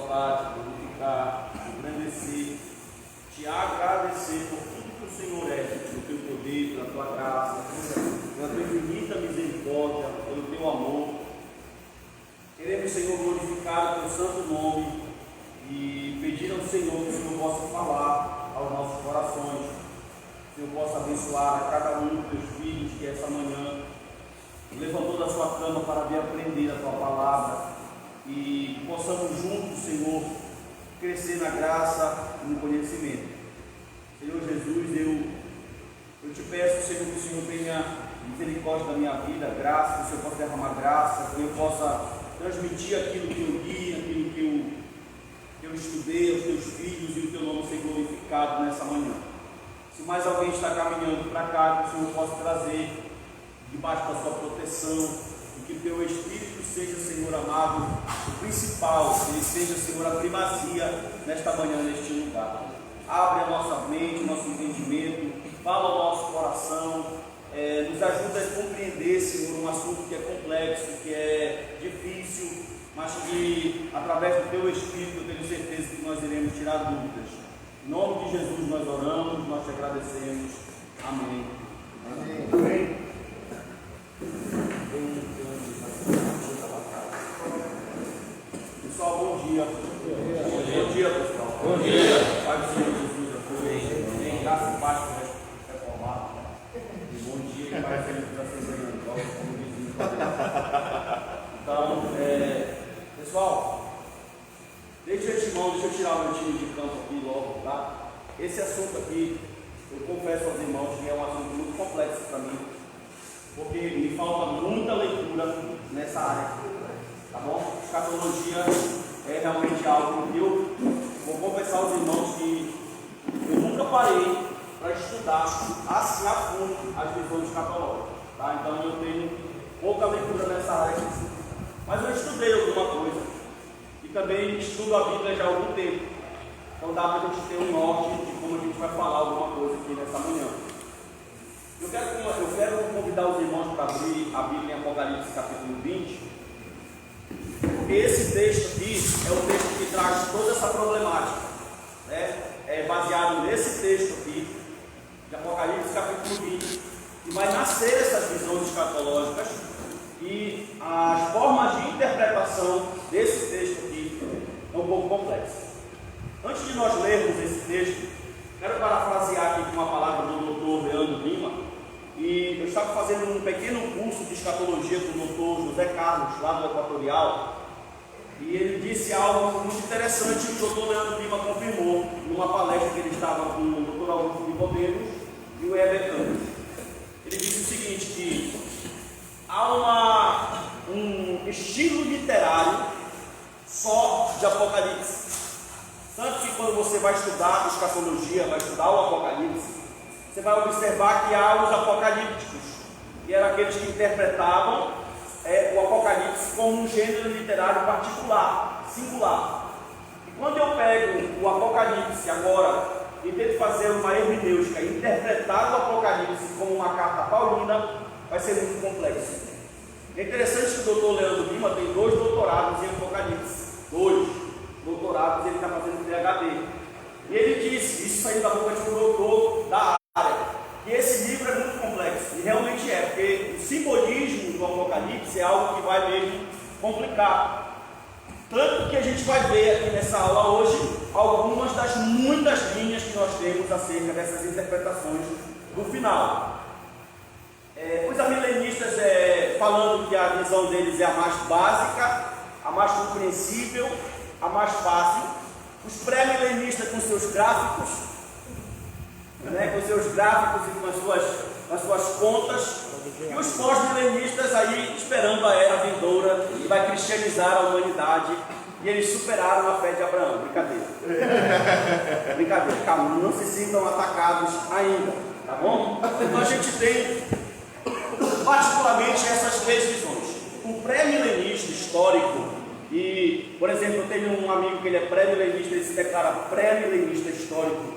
exaltar, te glorificar, te engrandecer, te agradecer por tudo que o Senhor é, pelo teu poder, pela tua graça, pela tua infinita misericórdia, pelo teu amor. Queremos, Senhor, glorificar o teu santo nome e pedir ao Senhor que o Senhor possa falar aos nossos corações, que o Senhor possa abençoar a cada um dos teus filhos que essa manhã levantou da sua cama para vir aprender a tua palavra e possamos juntos, Senhor, crescer na graça e no conhecimento. Senhor Jesus, eu te peço, Senhor, que o Senhor tenha misericórdia da minha vida, graça, que o Senhor possa derramar graça, que eu possa transmitir aquilo que eu li, aquilo que eu estudei aos teus filhos e o teu nome ser glorificado nessa manhã. Se mais alguém está caminhando para cá, que o Senhor possa trazer debaixo da sua proteção, e que o teu Espírito seja, Senhor amado, o principal, que ele seja, Senhor, a primazia nesta manhã, neste lugar. Abre a nossa mente, o nosso entendimento, fala ao nosso coração, nos ajuda a compreender, Senhor, um assunto que é complexo, que é difícil, mas que através do teu Espírito eu tenho certeza que nós iremos tirar dúvidas. Em nome de Jesus nós oramos, nós te agradecemos. Amém. Amém. Amém. Pessoal, bom dia. Bom dia, pessoal. Bom dia. Pai do Senhor Jesus, a em graça e paz para reformar. E bom dia, e Pai, Senhor, para ser ganhando. Então, pessoal, desde antemão, deixa eu tirar o meu time de campo aqui logo, tá? Esse assunto aqui, eu confesso aos irmãos que é um assunto muito complexo para mim, porque me falta muita leitura nessa área, tá bom? Escatologia é realmente algo que eu vou confessar aos irmãos que eu nunca parei para estudar assim a fundo as visões escatológicas, tá? Então eu tenho pouca leitura nessa área aqui, mas eu estudei alguma coisa e também estudo a Bíblia já há algum tempo, então dá para a gente ter um norte de como a gente vai falar alguma coisa aqui nessa manhã. Eu quero convidar os irmãos para abrir a Bíblia em Apocalipse capítulo 20, porque esse texto aqui é o texto que traz toda essa problemática, né? É baseado nesse texto aqui, de Apocalipse capítulo 20, que vai nascer essas visões escatológicas e as formas de interpretação desse texto aqui é um pouco complexo. Antes de nós lermos esse texto, quero parafrasear aqui com uma palavra do Dr. Leandro Lima. E eu estava fazendo um pequeno curso de escatologia com o Dr. José Carlos, lá do Equatorial, e ele disse algo muito interessante que o Dr. Leandro Lima confirmou numa palestra que ele estava com o Dr. Augusto de Bodegos e o Heber Campos. Ele disse o seguinte, que há um estilo literário só de Apocalipse. Tanto que quando você vai estudar escatologia, vai estudar o Apocalipse, você vai observar que há os apocalípticos, que eram aqueles que interpretavam o Apocalipse como um gênero literário particular, singular. E quando eu pego o Apocalipse agora e tento fazer uma hermenêutica e interpretar o Apocalipse como uma carta paulina, vai ser muito complexo. É interessante que o Dr. Leandro Lima tem 2 doutorados em Apocalipse, 2 doutorados, ele está fazendo PhD. E ele disse, isso saiu da boca de um doutor da área, que esse livro é muito complexo, e realmente é, porque o simbolismo do Apocalipse é algo que vai mesmo complicar. Tanto que a gente vai ver aqui nessa aula hoje algumas das muitas linhas que nós temos acerca dessas interpretações do final. Os amilenistas falando que a visão deles é a mais básica, a mais compreensível, a mais fácil. Os pré-milenistas com seus gráficos, né, com seus gráficos e com as suas contas, e os pós-milenistas aí esperando a era vindoura que vai cristianizar a humanidade, e eles superaram a fé de Abraão. Brincadeira. Brincadeira, calma, não se sintam atacados ainda, tá bom? Então a gente tem particularmente essas 3 visões. O pré-milenista histórico. E, por exemplo, eu tenho um amigo que ele é pré-milenista, ele se declara pré-milenista histórico,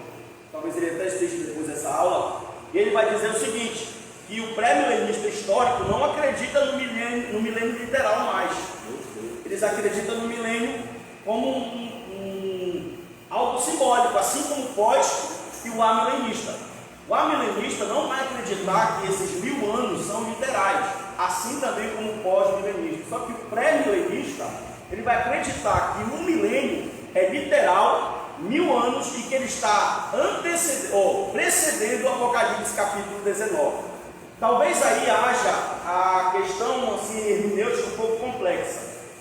talvez ele até esteja depois dessa aula, e ele vai dizer o seguinte, que o pré-milenista histórico não acredita no milênio literal mais, eles acreditam no milênio como algo simbólico, assim como o pós e o amilenista. O amilenista não vai acreditar que esses 1000 anos são literais, assim também como o pós-milenista. Só que o pré-milenista, ele vai acreditar que um milênio é literal, 1000 anos, e que ele está precedendo o Apocalipse capítulo 19. Talvez aí haja a questão assim, hermenêutica um pouco complexa.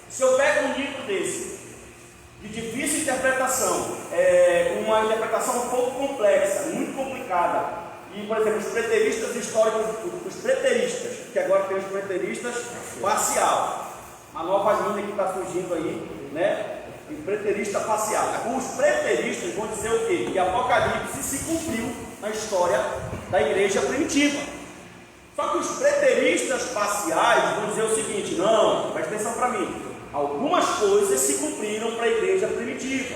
Se eu pego um livro desse, de difícil interpretação, uma interpretação um pouco complexa, muito complicada, e, por exemplo, os preteristas históricos, os preteristas, que agora tem os preteristas parcial, uma nova linha que está surgindo aí, né? E preterista parcial. Os preteristas vão dizer o quê? Que Apocalipse se cumpriu na história da igreja primitiva. Só que os preteristas parciais vão dizer o seguinte: não, presta atenção para mim, algumas coisas se cumpriram para a igreja primitiva,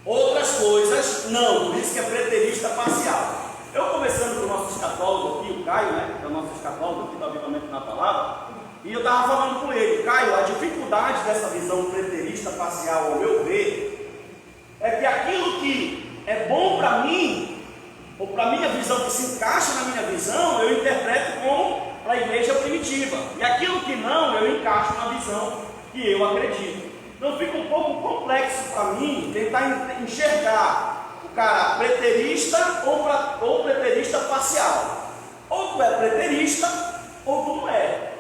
outras coisas não, por isso que é preterista parcial. Eu conversando com o nosso escatólogo aqui, o Caio, né, que é o nosso escatólogo aqui do Avivamento na Palavra, e eu estava falando com ele: Caio, a dificuldade dessa visão preterista parcial, ao meu ver, é que aquilo que é bom para mim, ou para a minha visão, que se encaixa na minha visão, eu interpreto como para a igreja primitiva, e aquilo que não, eu encaixo na visão que eu acredito. Então fica um pouco complexo para mim tentar enxergar o cara preterista ou preterista parcial. Ou tu é preterista ou tu não é,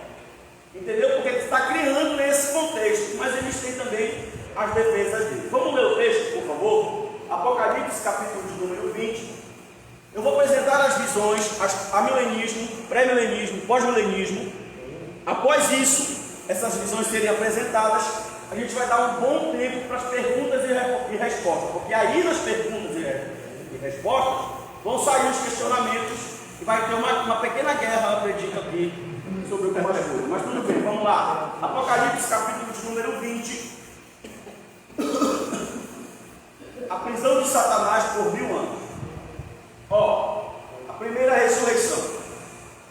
entendeu? Porque tu está criando nesse contexto, mas eles têm também as defesas dele. Vamos ler o texto, por favor? Apocalipse capítulo de número 20. Eu vou apresentar as visões, amilenismo, pré-milenismo, pós-milenismo. Após isso, essas visões serem apresentadas, a gente vai dar um bom tempo para as perguntas e respostas, porque aí nas perguntas e respostas vão sair os questionamentos e vai ter uma pequena guerra, eu acredito aqui, sobre algumas coisas. Mas tudo bem, vamos lá. Apocalipse capítulo de número 20. A prisão de Satanás por 1000 anos. A primeira ressurreição.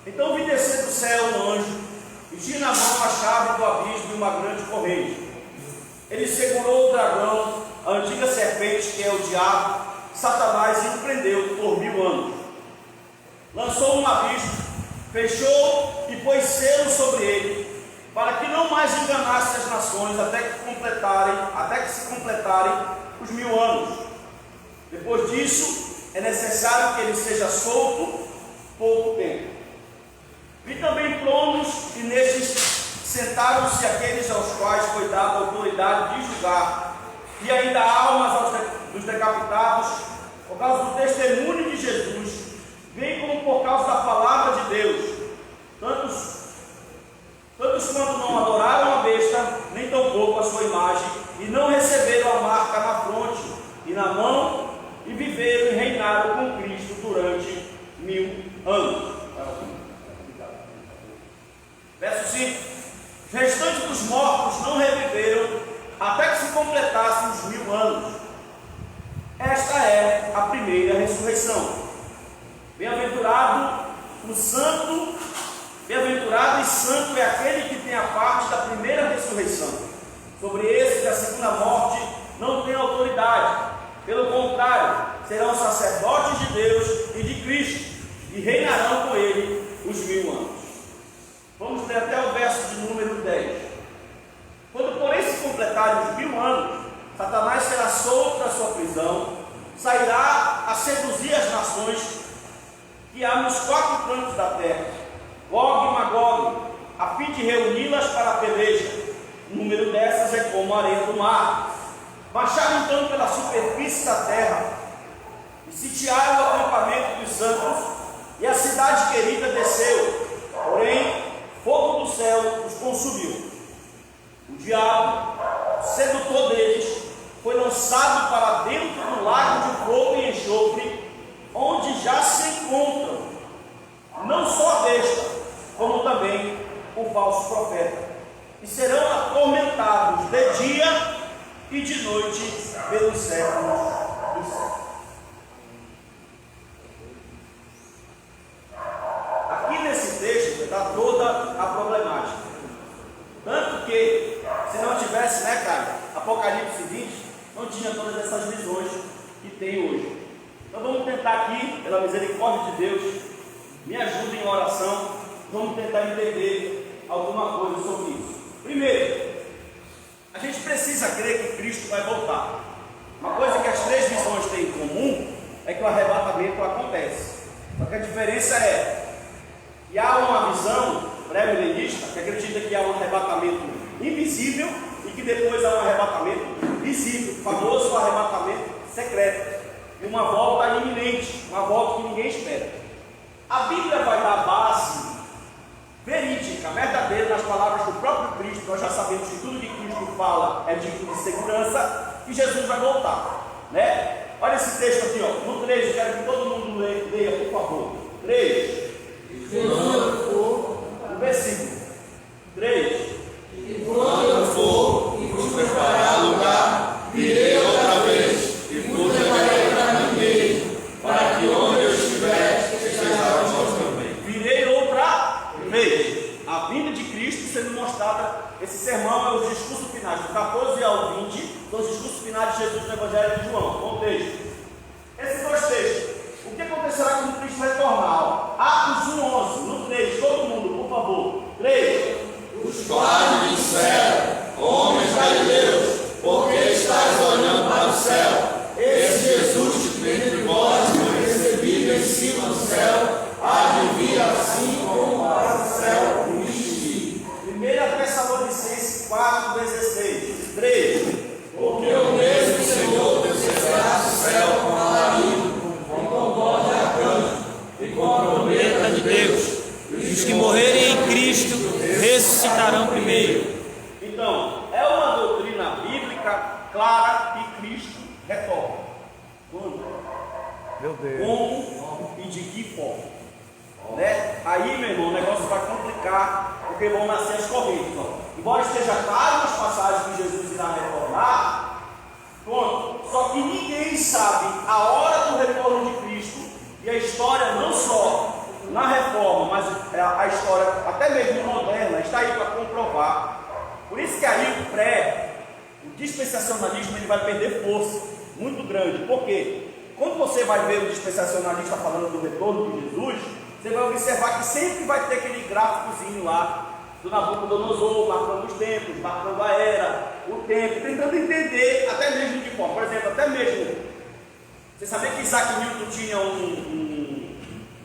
Então vi descer do céu um anjo e tinha na mão a chave do abismo de uma grande corrente. Ele segurou o dragão, a antiga serpente, que é o diabo, Satanás, e o prendeu por 1000 anos. Lançou um abismo, fechou e pôs selo sobre ele, para que não mais enganasse as nações até que se completarem os 1000 anos. Depois disso, é necessário que ele seja solto pouco tempo. Vi também tronos, e nestes sentaram-se aqueles aos quais foi dada a autoridade de julgar, e ainda almas dos decapitados, por causa do testemunho de Jesus, bem como por causa da palavra de Deus. Tantos quanto não adoraram a besta, nem tampouco a sua imagem, e não receberam a marca na fronte e na mão, e viveram e reinaram com Cristo durante 1000 anos. Verso 5: Os restantes dos mortos não reviveram até que se completassem os 1000 anos. Esta é a primeira ressurreição. Bem-aventurado e santo é aquele que tem a parte da primeira ressurreição. Sobre esse da segunda morte não tem autoridade. Pelo contrário, serão sacerdotes de Deus e de Cristo, e reinarão com ele os 1000 anos. Vamos ler até o verso de número 10. Quando porém se completarem os 1000 anos, Satanás será solto da sua prisão, sairá a seduzir as nações que há nos 4 cantos da terra, Gog e Magog, a fim de reuni-las para a peleja. O número dessas é como a areia do mar. Baixaram então pela superfície da terra e sitiaram o acampamento dos santos, e a cidade querida desceu, porém fogo do céu os consumiu. O diabo, sedutor deles, foi lançado para dentro do lago de fogo e enxofre, onde já se encontram não só a besta, como também o falso profeta, e serão atormentados de dia e de noite pelos séculos dos séculos. Aqui nesse texto está toda a problemática. Tanto que, se não tivesse, né, Caio, a Apocalipse 20 não tinha todas essas visões que tem hoje. Então vamos tentar aqui, pela misericórdia de Deus, me ajude em oração, vamos tentar entender alguma coisa sobre isso. Primeiro, a gente precisa crer que Cristo vai voltar. Uma coisa que as três visões têm em comum é que o arrebatamento acontece. Só que a diferença é que há uma visão pré-milenista que acredita que há um arrebatamento invisível e que depois há um arrebatamento visível, o famoso arrebatamento secreto, e uma volta iminente, uma volta que ninguém espera. A Bíblia vai dar base verídica, verdadeira, nas palavras do próprio Cristo. Nós já sabemos que tudo que Cristo fala é digno de segurança, que Jesus vai voltar, né? Olha esse texto aqui, ó, no 3, eu quero que todo mundo leia, por favor. 3, no versículo 3. E quando eu for e vos preparar lugar, virei outra vez e vos levarei para mim mesmo, para que onde eu estiver, estejais vós também. Virei outra vez. A vinda de Cristo sendo mostrada. Esse sermão é os discursos finais, do 14 ao 20, são os discursos finais de Jesus no Evangelho de João. Contexto. Esses dois textos. O que acontecerá quando Cristo retornar? Atos 1:11, no 3, todo mundo, por favor. 3. Os quais me disseram, homens galileus, porque estáis olhando para o céu? Esse Jesus que dentre vós foi recebido em cima do céu, há de vir assim como para o céu o Cristo. 1 Tessalonicenses 4:16. 3. Porque o mesmo Senhor descerá do céu com alarido, com voz de arcanjo e com a trombeta de Deus. E os que morrerem em Cristo ressuscitarão primeiro. Então, é uma doutrina bíblica clara que Cristo retorna. Quando? Meu Deus. Como e de que forma? Né? Aí, meu irmão, o negócio vai complicar, porque vão nascer as correntes. Ó. Embora esteja claro nas passagens que Jesus irá retornar, pronto. Só que ninguém sabe a hora do retorno de Cristo, e a história não só na reforma, mas a história até mesmo moderna está aí para comprovar. Por isso que aí o dispensacionalismo, ele vai perder força muito grande. Por quê? Quando você vai ver o dispensacionalista falando do retorno de Jesus, você vai observar que sempre vai ter aquele gráficozinho lá do Nabucodonosor, marcando os tempos, marcando a era, o tempo, tentando entender até mesmo de forma. Por exemplo, até mesmo, você sabia que Isaac Newton tinha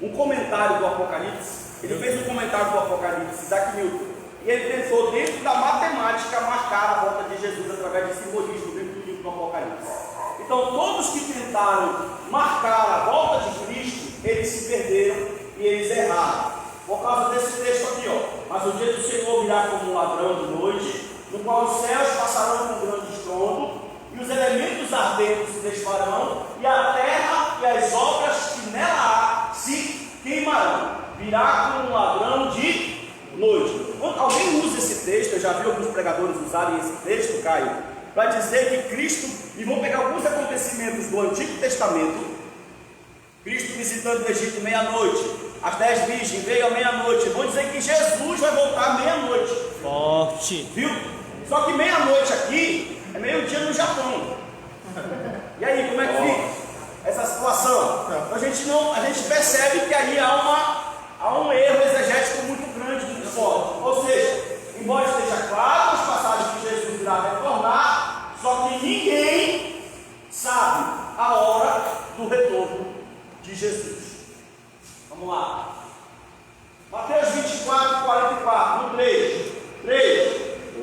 um comentário do Apocalipse? Ele fez um comentário do Apocalipse, Isaac Newton, e ele tentou, dentro da matemática, marcar a volta de Jesus através de simbolismo dentro do livro do Apocalipse. Então, todos que tentaram marcar a volta de Cristo, eles se perderam e eles erraram. Por causa desse texto aqui, ó. Mas o dia do Senhor virá como um ladrão de noite, no qual os céus passarão com grande estrondo, e os elementos ardentes se desfarão, e a terra e as obras que nela há se queimarão. Virá como um ladrão de noite. Quando alguém usa esse texto, eu já vi alguns pregadores usarem esse texto, Caio, para dizer que Cristo, e vou pegar alguns acontecimentos do Antigo Testamento, Cristo visitando o Egito meia-noite, as 10 virgens veio à meia-noite, vão dizer que Jesus vai voltar meia-noite. Forte. Viu? Só que meia-noite aqui é meio-dia no Japão. E aí, como é que fica essa situação? Então, a gente percebe que aí há um erro exegético muito grande, muito forte. Ou seja, embora esteja claro nas passagens que Jesus irá retornar, só que ninguém sabe a hora do retorno de Jesus. Vamos lá. Mateus 24:44, no 3.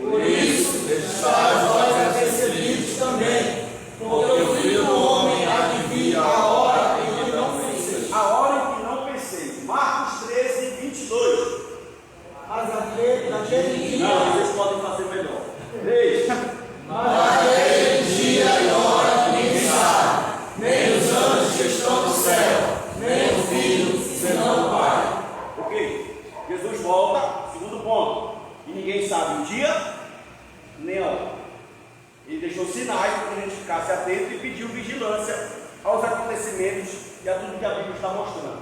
Por isso, estáis vós apercebidos também, porque o Filho do Homem há de vir a hora em que não pensei. A hora em que não pensei. Marcos 13:22. Mas naquele dia, Não, vocês podem fazer melhor. 3. Naquele dia e hora ninguém sabe, nem os anjos que estão no céu, nem o Filho, senão o Pai. Ok. Jesus volta, segundo ponto. E ninguém sabe o dia, nem a hora. Ele deixou sinais para que a gente ficasse atento e pediu vigilância aos acontecimentos e a tudo que a Bíblia está mostrando.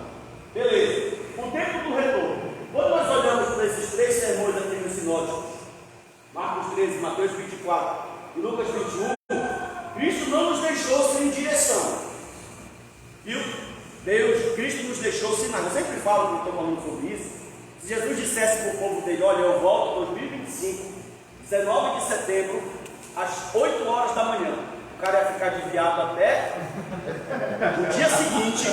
Beleza. O tempo do retorno. Quando nós olhamos para esses três sermões aqui nos sinóticos, Marcos 13, Mateus 24 em Lucas 21, Cristo não nos deixou sem direção. Viu? Cristo nos deixou sinais. Eu sempre falo que estou falando sobre isso. Se Jesus dissesse para o povo dele: olha, eu volto em 2025, 19 de setembro, às 8 horas da manhã, o cara ia ficar desviado até o dia seguinte,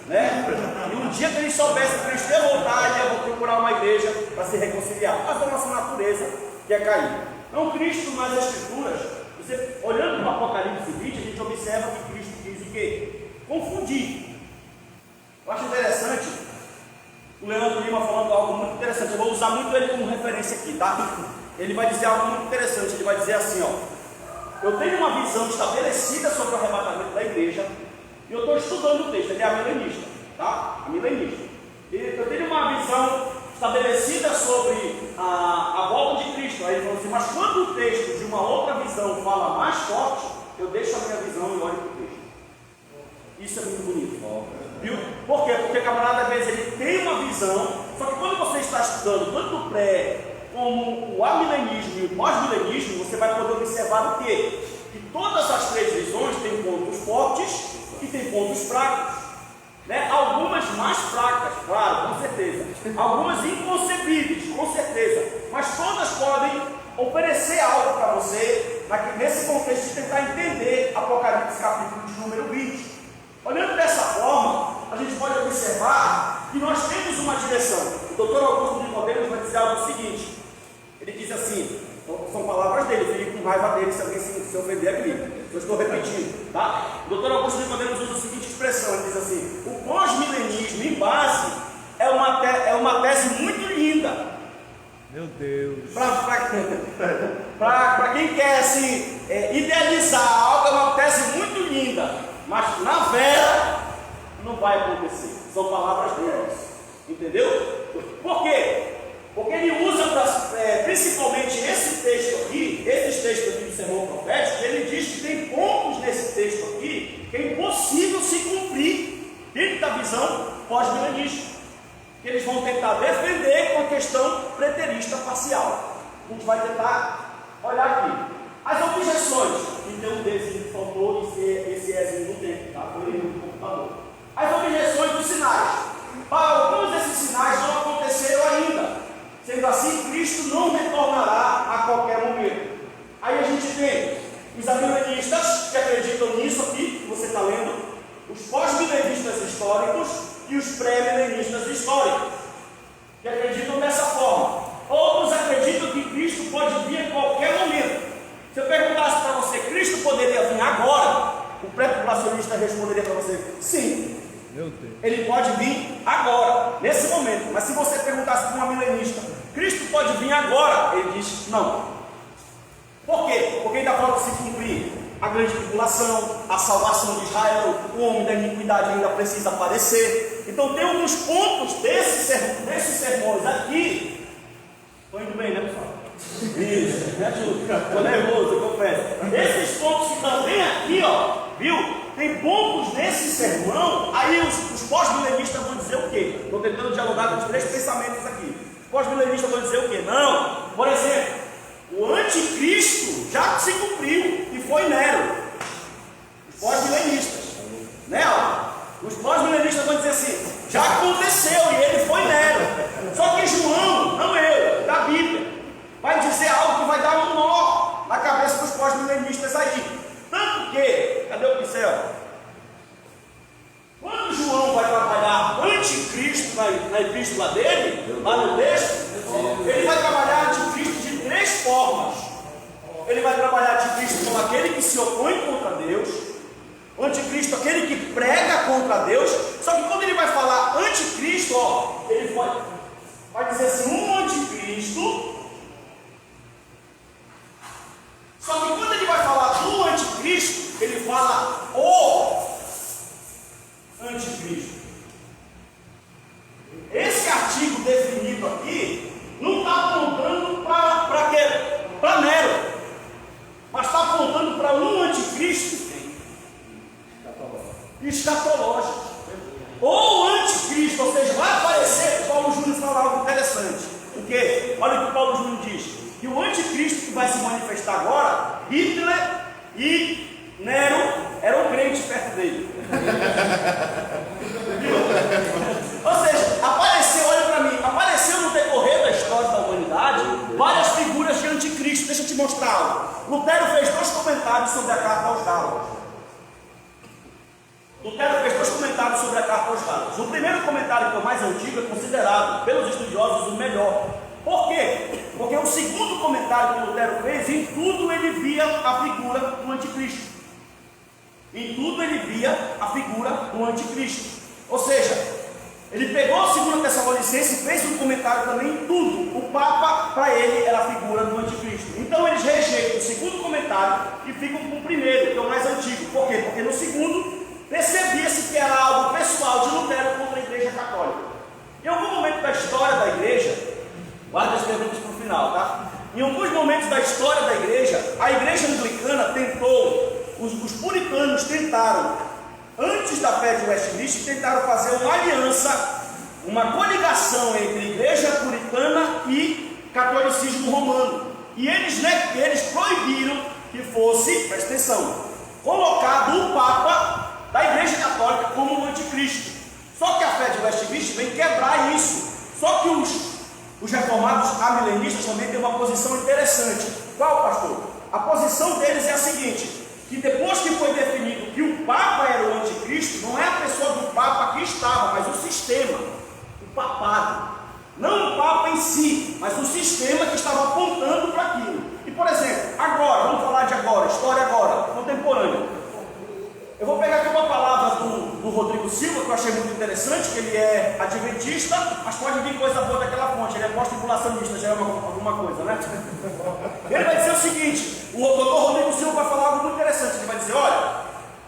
né? E um dia que ele soubesse que Cristo ia voltar, ele ia procurar uma igreja para se reconciliar. Mas a nossa natureza que é cair. Então, Cristo nas Escrituras, você, olhando para o Apocalipse 20, a gente observa que Cristo diz o quê? Confundir. Eu acho interessante o Leandro Lima falando algo muito interessante. Eu vou usar muito ele como referência aqui, tá? Ele vai dizer algo muito interessante. Ele vai dizer assim, ó: eu tenho uma visão estabelecida sobre o arrebatamento da igreja, e eu estou estudando o texto. Ele é amilenista, tá? Amilenista. Eu tenho uma visão estabelecida sobre a volta de Cristo. Aí ele falou assim: mas quando o texto de uma outra visão fala mais forte, eu deixo a minha visão e olho para o texto. Isso é muito bonito. Viu? Por quê? Porque, camarada, às vezes ele tem uma visão, só que quando você está estudando tanto o pré como o amilenismo e o pós-milenismo, você vai poder observar o quê? Que todas as três visões têm pontos fortes e têm pontos fracos, né? Algumas mais fracas, claro, com certeza, algumas inconcebíveis, com certeza, mas todas podem oferecer algo para você nesse contexto de tentar entender Apocalipse capítulo de número 20. Olhando dessa forma, a gente pode observar que nós temos uma direção. O doutor Augusto Nicodemos vai dizer algo seguinte. Ele diz assim, são palavras dele, eu fico com raiva dele se alguém se ofender aqui. Eu estou repetindo, tá? O doutor Augusto Nicodemos usa a seguinte expressão, ele diz assim: o pós-milenismo em base é uma tese muito linda. Meu Deus. Para quem quer assim, idealizar algo, é uma tese muito linda. Mas na vera não vai acontecer. São palavras deles. Entendeu? Por quê? Porque ele usa principalmente esse texto aqui, esses textos aqui do sermão profético. Ele diz que tem pontos nesse texto aqui que é impossível se cumprir dentro da visão pós-milenista, que eles vão tentar defender com a questão preterista parcial. A gente vai tentar olhar aqui. As objeções, que tem um desenho que faltou, esse Ezinho no tempo, tá? Foi no computador. As objeções dos sinais. Para alguns desses sinais não aconteceram ainda. Sendo assim, Cristo não retornará a qualquer momento. Aí a gente tem os amilenistas que acreditam nisso aqui, que você está lendo, os pós-milenistas históricos e os pré-milenistas históricos, que acreditam dessa forma. Outros acreditam que Cristo pode vir a qualquer momento. Se eu perguntasse para você, Cristo poderia vir agora? O pré-tribulacionista responderia para você: sim. Meu Deus. Ele pode vir agora, nesse momento. Mas se você perguntasse para uma milenista, Cristo pode vir agora? Ele diz: não. Por quê? Porque ainda falta se cumprir a grande tribulação, a salvação de Israel, o homem da iniquidade ainda precisa aparecer. Então tem alguns pontos desses sermões aqui. Estou indo bem, né, pessoal? Isso, me ajuda. Estou nervoso, eu confesso. Esses pontos que estão bem aqui, ó, viu? Tem pontos nesse sermão. Aí os pós-milenistas vão dizer o quê? Estou tentando dialogar com os três pensamentos aqui. Os pós-milenistas vão dizer o quê? Não, por exemplo, o anticristo já se cumpriu e foi Nero. Os pós-milenistas, né? Os pós-milenistas vão dizer assim: já aconteceu e ele foi Nero. Só que João, não eu, da Bíblia, vai dizer algo que vai dar um nó na cabeça dos pós-milenistas aí. Tanto que, cadê o pincel? Quando João vai trabalhar anticristo na epístola dele, lá no texto, ele vai trabalhar anticristo de três formas. Ele vai trabalhar anticristo como aquele que se opõe contra Deus, o anticristo aquele que prega contra Deus. Só que quando ele vai falar anticristo, ó, ele vai dizer assim: um anticristo. Só que quando ele vai falar do anticristo, ele fala o anticristo. Esse artigo definido aqui não está apontando para quê? Para Nero, mas está apontando para um anticristo escatológico. Ou anticristo, ou seja, vai aparecer. Paulo Júnior fala algo interessante. Porque, olha o que Paulo Júnior diz: que o anticristo que vai se manifestar agora, Hitler e Nero eram crentes perto dele. Ou seja, apareceu, olha para mim, apareceu no decorrer da história da humanidade várias figuras de anticristo. Deixa eu te mostrar algo. Lutero fez 2 comentários sobre a carta aos Gálatas. O primeiro comentário, que é o mais antigo, é considerado pelos estudiosos o melhor. Por quê? Porque o segundo comentário que Lutero fez, em tudo ele via a figura do anticristo. Em tudo ele via a figura do anticristo. Ou seja, ele pegou a 2 Tessalonicenses e fez um comentário também em tudo. O Papa, para ele, era a figura do anticristo. Então eles rejeitam o segundo comentário e ficam com o primeiro, que é o mais antigo. Por quê? Porque no segundo percebia-se que era algo pessoal de Lutero contra a Igreja Católica. Em algum momento da história da Igreja, guarda as perguntas para o final, tá? Em alguns momentos da história da Igreja, a Igreja Anglicana tentou, os puritanos tentaram, antes da fé de Westminster, tentaram fazer uma aliança, uma coligação entre Igreja Puritana e catolicismo romano. E eles proibiram que fosse, presta atenção, colocado o Papa da Igreja Católica como um anticristo. Só que a fé de Westminster vem quebrar isso. Só que os reformados amilenistas também têm uma posição interessante. Qual, pastor? A posição deles é a seguinte: que depois que foi definido que o Papa era o anticristo, não é a pessoa do Papa que estava, mas o sistema, o papado. Não o Papa em si, mas o sistema que estava apontando para aquilo. E por exemplo, agora, vamos falar de agora, história agora, contemporânea. Eu vou pegar aqui uma palavra do Rodrigo Silva, que eu achei muito interessante, que ele é adventista, mas pode vir coisa boa daquela fonte, ele é pós-tribulacionista, já é alguma coisa, né? Ele vai dizer o seguinte, o doutor Rodrigo Silva vai falar algo muito interessante, ele vai dizer, olha,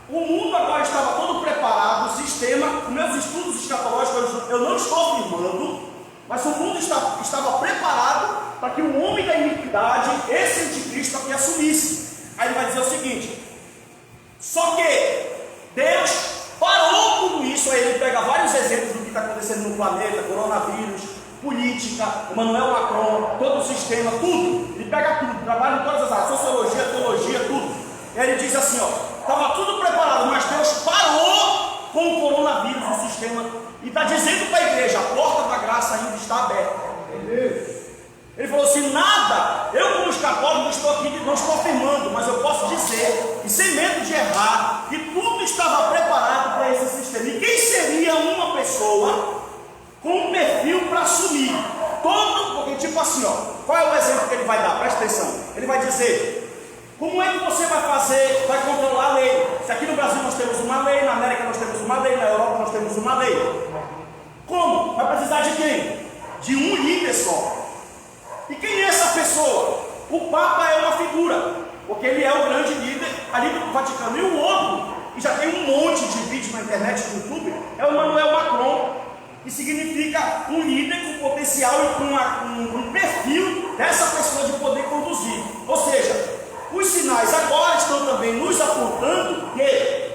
o mundo agora estava todo preparado, o sistema, os meus estudos escatológicos, eu não estou afirmando, mas o mundo estava preparado para que o homem da iniquidade, esse anticristo aqui, assumisse. Aí ele vai dizer o seguinte: só que Deus parou tudo isso. Aí ele pega vários exemplos do que está acontecendo no planeta, coronavírus, política, Emmanuel Macron, todo o sistema, tudo. Ele pega tudo, trabalha em todas as áreas, sociologia, teologia, tudo. E aí ele diz assim, ó, estava tudo preparado, mas Deus parou com o coronavírus, o sistema, e está dizendo para a igreja, a porta da graça ainda está aberta. Ele falou assim, nada, eu como católico estou aqui, não estou afirmando, mas eu posso dizer, e sem medo de errar, que tudo estava preparado para esse sistema. E quem seria uma pessoa com um perfil para assumir todo, porque tipo assim, ó, qual é o exemplo que ele vai dar? Presta atenção, ele vai dizer, como é que você vai fazer, vai controlar a lei? Se aqui no Brasil nós temos uma lei, na América nós temos uma lei, na Europa nós temos uma lei. Como? Vai precisar de quem? De um líder só. E quem é essa pessoa? O Papa é uma figura, porque ele é o grande líder ali do Vaticano. E o outro, e já tem um monte de vídeos na internet, no YouTube, é o Emmanuel Macron, que significa um líder com potencial e com um perfil dessa pessoa de poder conduzir. Ou seja, os sinais agora estão também nos apontando que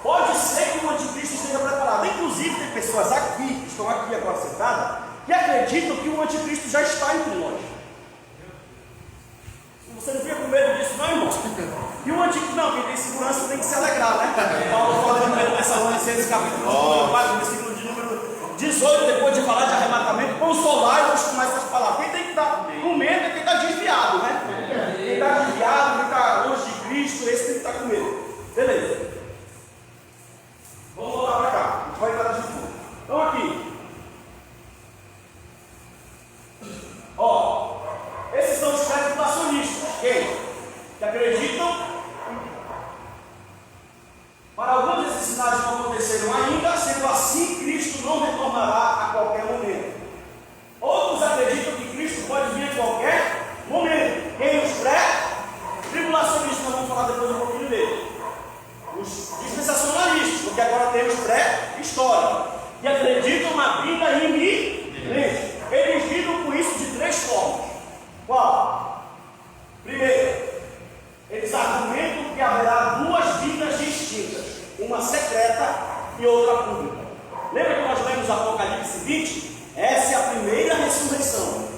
pode ser que o anticristo esteja preparado. Inclusive tem pessoas aqui, que estão aqui agora sentadas, que acreditam que o anticristo já está entre nós. Você não fica com medo disso, não, irmão? E o anticristo, não, quem tem segurança tem que se alegrar, né? Paulo fala em 1 Tessalonicenses capítulo 4, versículo de número 18, depois de falar de arrebatamento, consolar-vos com essas palavras. Quem tem que estar com medo é quem está desviado, né? Quem está desviado, quem está longe de Cristo, esse tem que estar com medo. Beleza. Vamos voltar para cá. A gente vai entrar de novo. Então aqui. Ó, esses são os tribulacionistas, que acreditam. Para alguns desses sinais não aconteceram ainda, sendo assim Cristo não retornará a qualquer momento. Outros acreditam que Cristo pode vir a qualquer momento. Quem? Os pré-tribulacionistas, nós vamos falar depois um pouquinho dele. Os dispensacionalistas, porque agora temos pré-história, que acreditam na vida iminente. Eles lidam com isso de três formas. Qual? Primeiro, eles argumentam que haverá duas vidas distintas, uma secreta e outra pública. Lembra que nós lemos Apocalipse 20? Essa é a primeira ressurreição.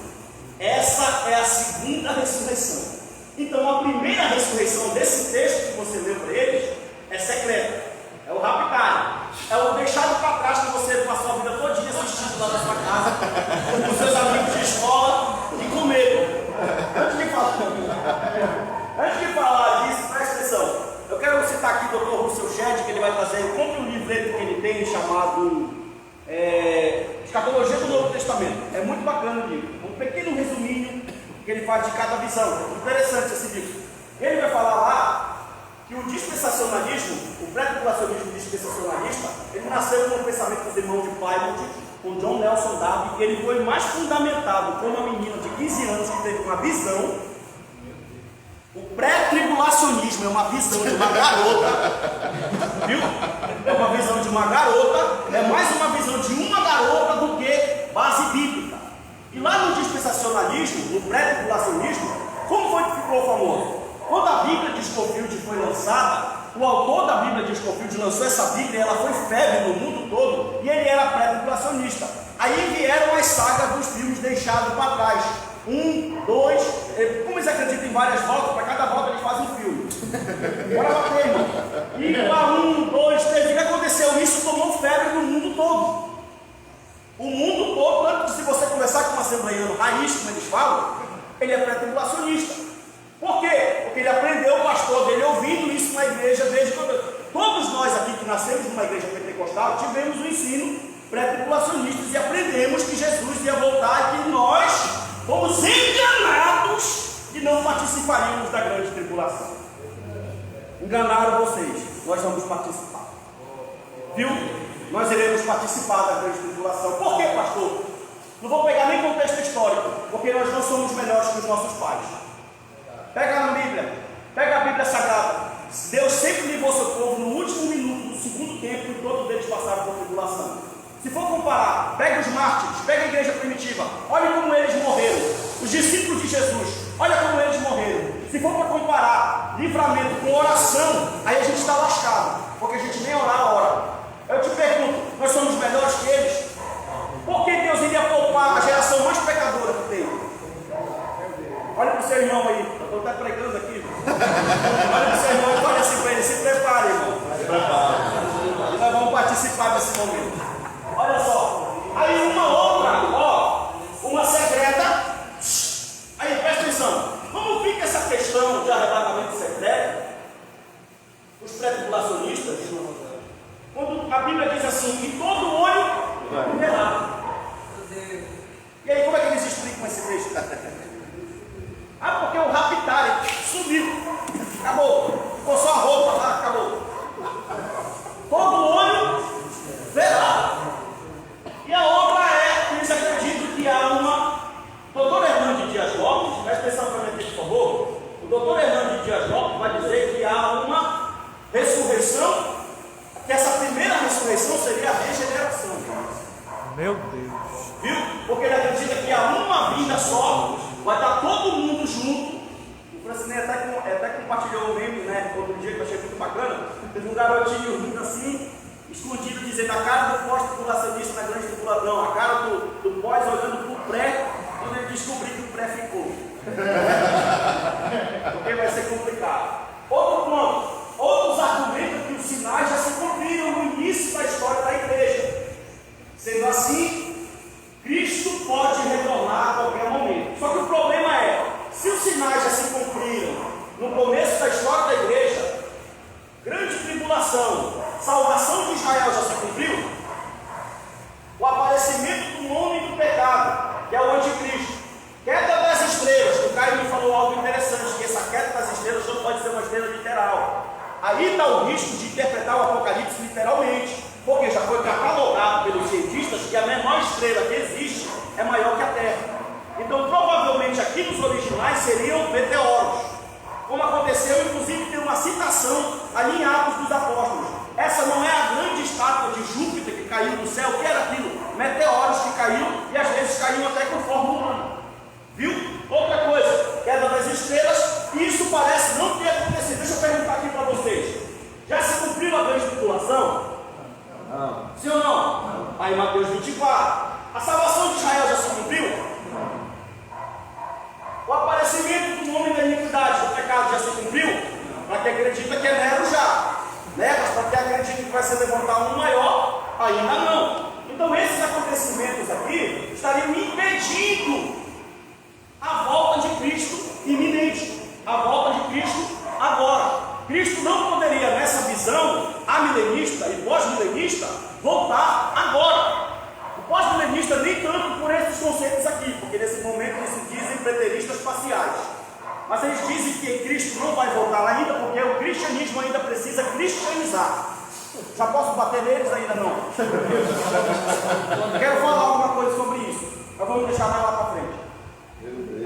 Essa é a segunda ressurreição. Então a primeira ressurreição desse texto que você leu para eles é secreta, é o raptar, é o deixado para trás que você passou a vida todinha assistindo lá na sua casa, com os seus amigos de escola e com medo. Antes de falar disso, presta atenção. Eu quero citar aqui o Dr. Russell Shedd, que ele vai trazer. Compre um livreto que ele tem chamado Escatologia do Novo Testamento. É muito bacana o livro. Um pequeno resuminho que ele faz de cada visão. Interessante esse livro. Ele vai falar lá que o dispensacionalismo, o pré-tribulacionismo dispensacionalista, ele nasceu com o pensamento dos irmãos de Plymouth, com John Nelson Darby, e ele foi mais fundamentado por uma menina de 15 anos que teve uma visão. O pré-tribulacionismo é uma visão de uma garota, viu? É uma visão de uma garota, é mais uma visão de uma garota do que base bíblica. E lá no dispensacionalismo, no pré-tribulacionismo, como foi que ficou famoso? Quando a Bíblia de Scofield foi lançada, o autor da Bíblia de Scofield lançou essa Bíblia e ela foi febre no mundo todo, e ele era pré-tribulacionista. Aí vieram as sagas dos filmes deixados para trás. 1, 2, como eles acreditam em várias voltas, para cada volta eles fazem um filme. Bora bater, irmão. E lá 1, 2, 3, o que aconteceu? Isso tomou febre no mundo todo. O mundo todo, tanto que se você conversar com um assembleiano raiz, como eles falam, ele é pré-tribulacionista. Por quê? Porque ele aprendeu, o pastor dele, ouvindo isso na igreja, desde quando... Todos nós aqui que nascemos numa igreja pentecostal, tivemos um ensino pré-tribulacionista e aprendemos que Jesus ia voltar e que nós fomos enganados e não participaríamos da grande tribulação. Enganaram vocês, nós vamos participar. Viu? Nós iremos participar da grande tribulação. Por quê, pastor? Não vou pegar nem contexto histórico, porque nós não somos melhores que os nossos pais. Pega na Bíblia, pega a Bíblia Sagrada. Deus sempre livrou seu povo no último minuto do segundo tempo e todos eles passaram por tribulação. Se for comparar, pega os mártires, pega a igreja primitiva, olha como eles morreram. Os discípulos de Jesus, olha como eles morreram. Se for para comparar livramento com oração, aí a gente está lascado, porque a gente nem orar ora. Eu te pergunto, nós somos melhores que eles? Por que Deus iria poupar a geração mais pecadora que tem? Olha para o seu irmão aí, eu estou até pregando aqui. Olha para o seu irmão e olha assim para ele, se prepare, irmão. E nós vamos participar desse momento. Olha só, aí uma outra, uma secreta. Aí presta atenção, como fica essa questão de arrebatamento secreto? Os pré-tribulacionistas, quando a Bíblia diz assim, que todo olho verá. E aí como é que eles explicam esse texto? Porque o raptar subiu, acabou, ficou só a roupa lá, acabou. Todo olho verá. E a outra é, eles acreditam que há uma. Doutor Hernando Dias Lopes, presta atenção para mim, por favor. O doutor Hernando Dias Lopes vai dizer que há uma ressurreição, que essa primeira ressurreição seria a regeneração. Meu Deus. Viu? Porque ele acredita que há uma vida só, vai estar todo mundo junto. O Francinei até compartilhou o meme, né? Outro dia que eu achei muito bacana. Teve um garotinho rindo assim, escondido, dizendo a cara do pós-tribulacionista na grande tribulação, a cara do pós olhando para o pré, quando ele descobriu que o pré ficou. Porque vai ser complicado. Outro ponto, outros argumentam que os sinais já se cumpriram no início da história da igreja. Sendo assim, Cristo pode retornar a qualquer momento. Só que o problema é, se os sinais já se cumpriram no começo da história da igreja, grande tribulação, salvação de Israel já se cumpriu, o aparecimento do homem do pecado, que é o anticristo, queda das estrelas, o Caio me falou algo interessante, que essa queda das estrelas não pode ser uma estrela literal. Aí está o risco de interpretar o Apocalipse literalmente, porque já foi catalogado pelos cientistas que a menor estrela que existe é maior que a Terra. Então, provavelmente aqui nos originais seriam meteoros, como aconteceu, inclusive tem uma citação ali em Atos dos Apóstolos. Essa não é a grande estátua de Júpiter que caiu do céu, o que era aquilo? Meteoros que caíam e às vezes caíam até com forma humana. Viu? Outra coisa, queda das estrelas, isso parece não ter acontecido. Deixa eu perguntar aqui para vocês: já se cumpriu a grande tribulação? Não. Sim ou não? Aí Mateus 24. A salvação de Israel já se cumpriu? que acredita que é Nero já, né? Mas para quem acredita que vai se levantar um maior, ainda não. Então esses acontecimentos aqui estariam impedindo a volta de Cristo iminente, a volta de Cristo agora. Cristo não poderia, nessa visão amilenista e pós-milenista, voltar agora. O pós-milenista nem tanto por esses conceitos aqui, porque nesse momento eles se dizem preteristas parciais. Mas eles dizem que Cristo não vai voltar ainda, porque o cristianismo ainda precisa cristianizar. Já posso bater neles? Ainda não. Quero falar alguma coisa sobre isso. Mas vamos deixar mais lá para frente.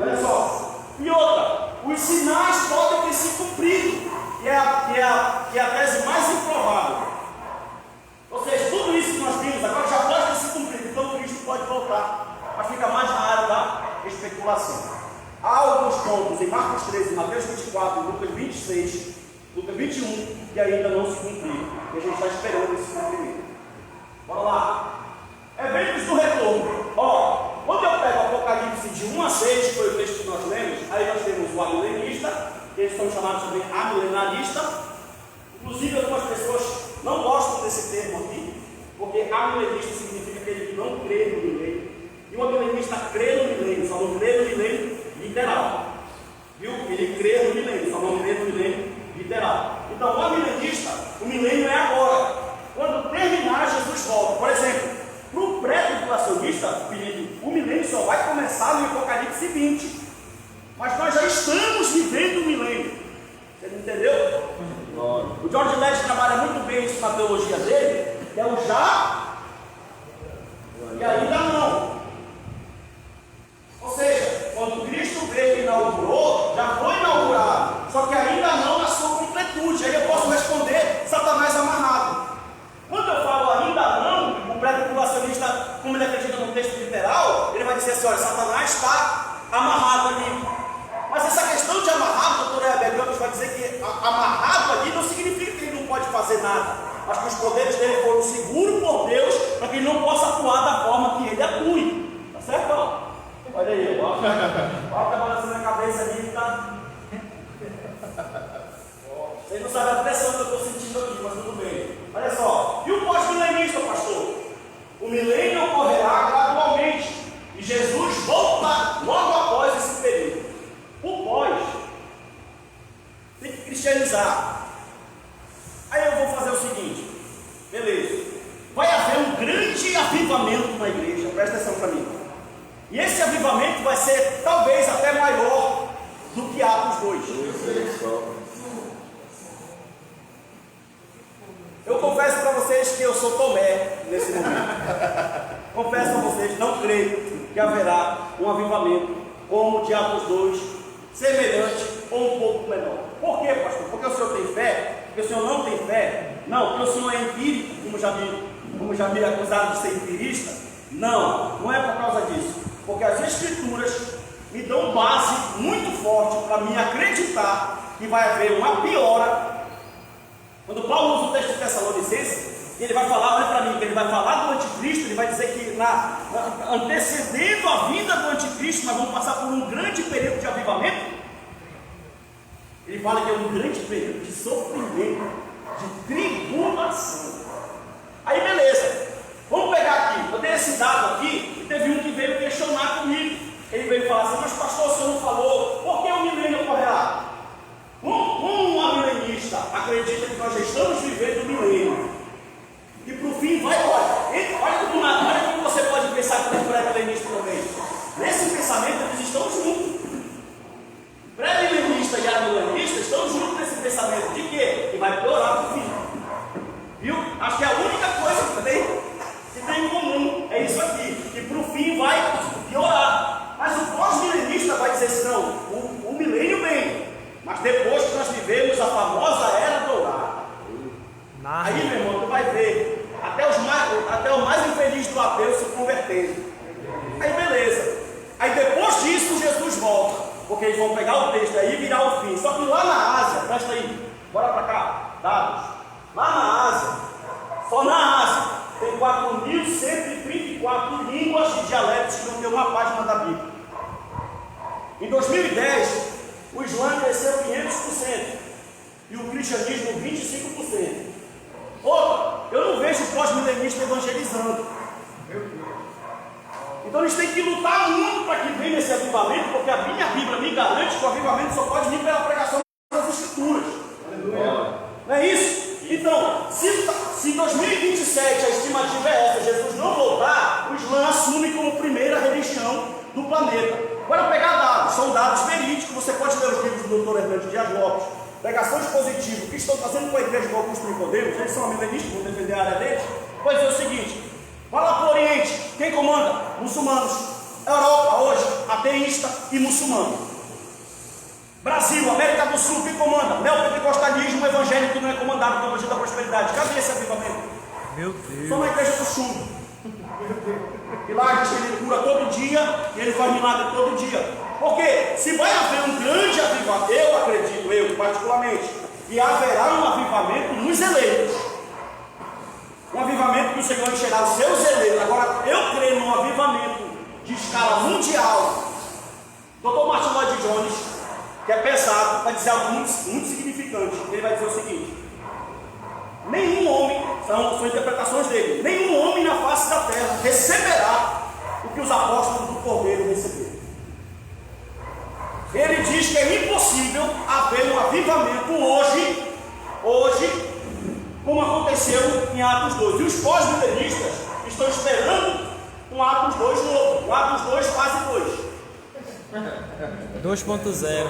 Olha só. E outra, os sinais podem ter se cumprido. Que é a tese mais improvável. Ou seja, tudo isso que nós vimos agora já pode ter se cumprido. Então Cristo pode voltar. Mas fica mais na área da especulação. Há alguns pontos em Marcos 13, Mateus 24, Lucas 26, Lucas 21, que ainda não se cumpriram. E a gente está esperando esse cumprimento. Bora lá. Eventos do retorno. Ó, quando eu pego o Apocalipse de 1 a 6, que foi o texto que nós lemos, aí nós temos o amilenista, que eles são chamados também amilenarista. Inclusive algumas pessoas não gostam desse termo aqui, porque amilenista significa aquele que não crê no milênio. E o amilenista crê no milênio, só não crê no milênio literal. Viu? Ele crê no milênio, só não crê no milênio literal. Então o amilenista, o milênio é agora. Quando terminar, Jesus volta. Por exemplo, para o pré-tribulacionista, o milênio só vai começar no Apocalipse 20. Mas nós já estamos vivendo o milênio. Você não entendeu? O George Lett trabalha muito bem isso na teologia dele, que é o já e ainda não. Ou seja, quando Cristo veio e inaugurou, já foi inaugurado, só que ainda não na sua completude. Aí eu posso responder: Satanás amarrado. Quando eu falo ainda não, o pré-tribulacionista, como ele acredita no texto literal, ele vai dizer assim: olha, Satanás está amarrado ali. Mas essa questão de amarrado, o doutor Heber vai dizer que amarrado ali não significa que ele não pode fazer nada, mas que os poderes dele foram seguros por Deus para que ele não possa atuar da forma que ele atue. Tá certo? Olha aí, olha que balançando a cabeça ali, tá? Vocês não sabem a pressão que eu estou sentindo aqui, mas tudo bem. Olha só, e o pós-milenista, pastor? O milênio ocorrerá gradualmente e Jesus volta logo após esse período. O pós tem que cristianizar. Aí eu vou fazer o seguinte, beleza, vai haver um grande avivamento na igreja, presta atenção para mim. E esse avivamento vai ser talvez até maior do que Atos 2. Eu confesso para vocês que eu sou Tomé nesse momento. Confesso a vocês, não creio que haverá um avivamento como o de Atos 2, semelhante ou um pouco menor. Por quê, pastor? Porque o senhor tem fé? Porque o senhor não tem fé? Não, porque o senhor é empírico, como já me acusaram de ser empirista? Não, não é por causa disso. Porque as escrituras me dão base muito forte para mim acreditar que vai haver uma piora. Quando Paulo usa o texto de Tessalonicenses, ele vai falar, olha para mim, que ele vai falar do anticristo, ele vai dizer que antecedendo a vinda do anticristo, nós vamos passar por um grande período de avivamento. Ele fala que é um grande período de sofrimento, de tribulação. Aí beleza, vamos pegar aqui, eu dei esse dado aqui, e teve um que veio questionar comigo. Ele veio falar assim: mas pastor, o senhor não falou, por que o milênio ocorrerá? Como um amilenista acredita que nós já estamos vivendo o milênio, e para o fim vai, olha como você pode pensar com o pré-milenista também. Nesse pensamento eles estão juntos. Pré-milenista e amilenista estão juntos nesse pensamento de quê? Que vai piorar para o fim. Viu? Acho que a única coisa que tem em comum é isso aqui, que para o fim vai piorar. Mas o pós-milenista vai dizer assim: não, o milênio vem, mas depois que nós vivemos a famosa era dourada. Aí, meu irmão, tu vai ver até o mais infeliz do ateu se convertendo. Aí beleza. Aí depois disso Jesus volta, porque eles vão pegar o texto aí e virar o fim. Só que lá na Ásia, presta aí, bora pra cá, dados. Lá na Ásia, só na Ásia, tem 4.134 línguas e dialetos que não tem uma página da Bíblia. Em 2010, o Islã cresceu 500%. E o cristianismo 25%. Outra, eu não vejo o pós-milenista evangelizando. Então eles têm que lutar muito para que venha esse avivamento, porque a minha Bíblia me garante que o avivamento só pode vir pela pregação das Escrituras. Não é isso? Então, se 2027 a estimativa é essa, Jesus não voltar, o Islã assume como primeira religião do planeta. Agora pegar dados, são dados verídicos, você pode ler os livros do Dr. Hernando Dias Lopes, pregações positivas, o que estão fazendo com a igreja do Augusto Nicodemos, eles são milenistas, vão defender a área deles, pode dizer o seguinte: vai lá para o Oriente, quem comanda? Muçulmanos. Europa hoje, ateísta e muçulmano. Brasil, América do Sul, quem comanda? Neopentecostalismo evangélico não é comandado pelo Evangelho da Prosperidade. Cadê esse avivamento? Meu Deus. Só na igreja do Sul. E lá a gente ele cura todo dia e ele faz milagre todo dia. Porque se vai haver um grande avivamento, eu acredito, eu particularmente, que haverá um avivamento nos eleitos. Um avivamento que o Senhor encherá os seus eleitos. Agora, eu creio num avivamento de escala mundial. Dr. Martin Lloyd Jones, que é pesado, vai dizer algo muito significante. Ele vai dizer o seguinte: nenhum homem, são interpretações dele, nenhum homem na face da terra receberá o que os apóstolos do Cordeiro receberam. Ele diz que é impossível haver um avivamento hoje, como aconteceu em Atos 2. E os pós-milenistas estão esperando um Atos 2 novo, um Atos 2 fase 2. 2.0.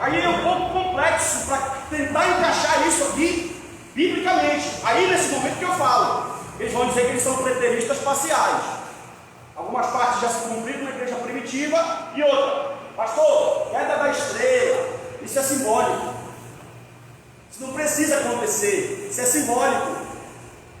Aí é um pouco complexo para tentar encaixar isso aqui biblicamente. Aí nesse momento que eu falo, eles vão dizer que eles são preteristas parciais. Algumas partes já se cumpriram na igreja primitiva e outra, pastor, queda da estrela, isso é simbólico. Isso não precisa acontecer, isso é simbólico.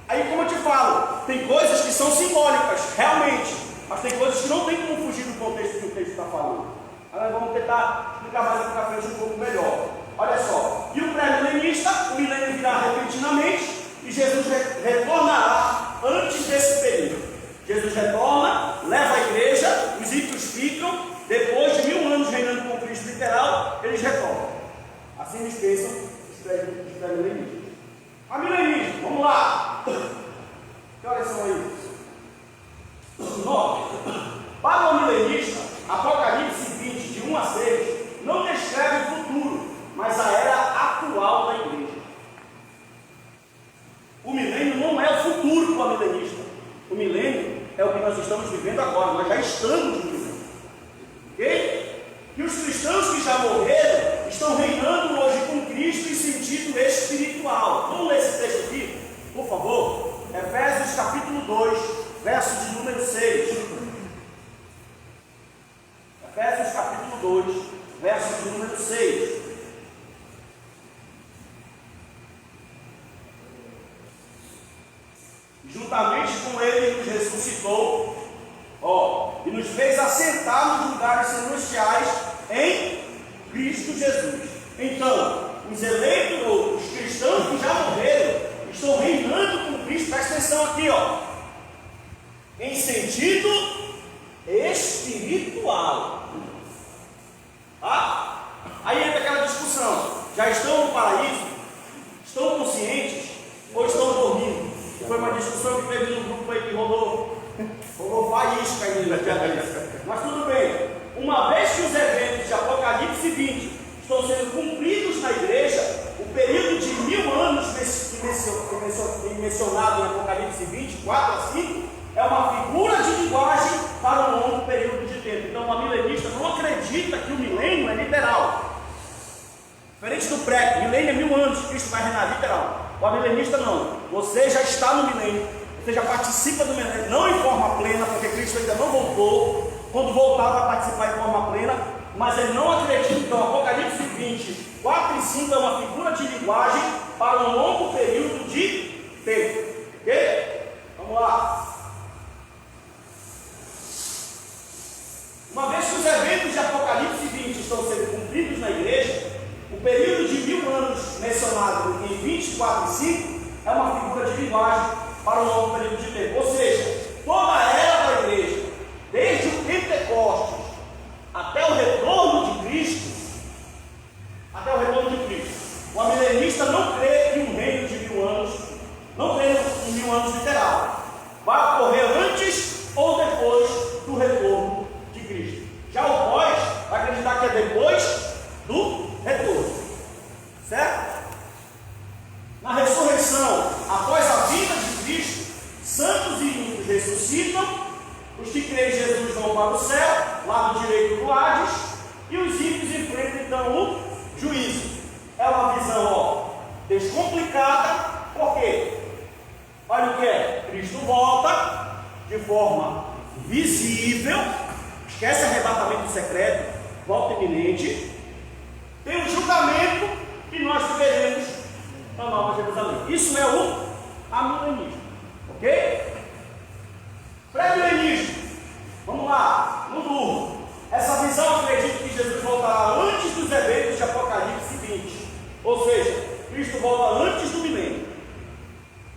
Aí, como eu te falo, tem coisas que são simbólicas, realmente, mas tem coisas que não tem como fugir do contexto que o texto está falando. Agora vamos tentar explicar mais aqui na frente um pouco melhor. Olha só, e o pré-milenista, o milênio virá repentinamente e Jesus retornará antes desse período. Jesus retorna, leva a igreja, os ímpios ficam, depois de 1000 anos reinando com Cristo literal, eles retornam. Assim eles pensam os pré-milenistas. A milenismo, vamos lá. Que horas são aí? 9. Para o milenista, Apocalipse 20, de 1 a 6, não descreve o futuro, mas a era atual da igreja. O milênio não é o futuro para o milenista. O milênio é o que nós estamos vivendo agora, nós já estamos no milênio. Ok? E os cristãos que já morreram estão reinando hoje com Cristo em sentido espiritual. Vamos ler esse texto aqui, por favor? Efésios capítulo 2, verso de número 6. Efésios capítulo 2, verso de número 6. Juntamente com ele nos ressuscitou, e nos fez assentar nos lugares celestiais em Cristo Jesus. Então, os eleitos, os cristãos que já morreram, estão reinando com Cristo. Presta atenção aqui, em sentido espiritual. Aí entra aquela discussão: já estão no paraíso? Estão conscientes ou estão dormindo? Foi uma discussão que teve no grupo aí que rolou faísca aí na cabeça. Mas tudo bem. Uma vez que os eventos de Apocalipse 20 estão sendo cumpridos na igreja, o período de 1000 anos mencionado em Apocalipse 20, 4 a 5, é uma figura de linguagem para um longo período de tempo. Então, uma milenista não acredita que o milênio é literal. Diferente do pré, milênio é 1000 anos, Cristo vai reinar literal. O milenista não. Você já está no milênio, você já participa do milênio, não em forma plena, porque Cristo ainda não voltou. Quando voltar, vai participar em forma plena, mas ele não acredita. Então, Apocalipse 20, 4 e 5 é uma figura de linguagem para um longo período de tempo. Ok? Vamos lá. Uma vez que os eventos de Apocalipse 20 estão sendo cumpridos na igreja, o período de 1000 anos mencionado em 24 e 5 é uma figura de linguagem para um longo período de tempo. Ou seja, toda a era da igreja, desde o Pentecostes até o retorno de Cristo, o amilenista milenista não crê que um reino de 1000 anos, não crê em 1000 anos literal. Vai ocorrer antes ou depois do retorno de Cristo. Já o pós vai acreditar que é depois do retorno. Certo? Na ressurreição, após a vinda de Cristo, santos e ímpios ressuscitam. Os que creem em Jesus vão para o céu, lado direito do Hades, e os ímpios enfrentam então o juízo. É uma visão descomplicada, por quê? Olha o que é: Cristo volta de forma visível, esquece arrebatamento secreto, volta iminente, tem um julgamento e nós viveremos na Nova Jerusalém. Isso é o amilenismo, ok? Pré-milenismo, vamos lá, no duro. Essa visão acredita que Jesus voltará antes dos eventos de Apocalipse 20, ou seja, Cristo volta antes do milênio.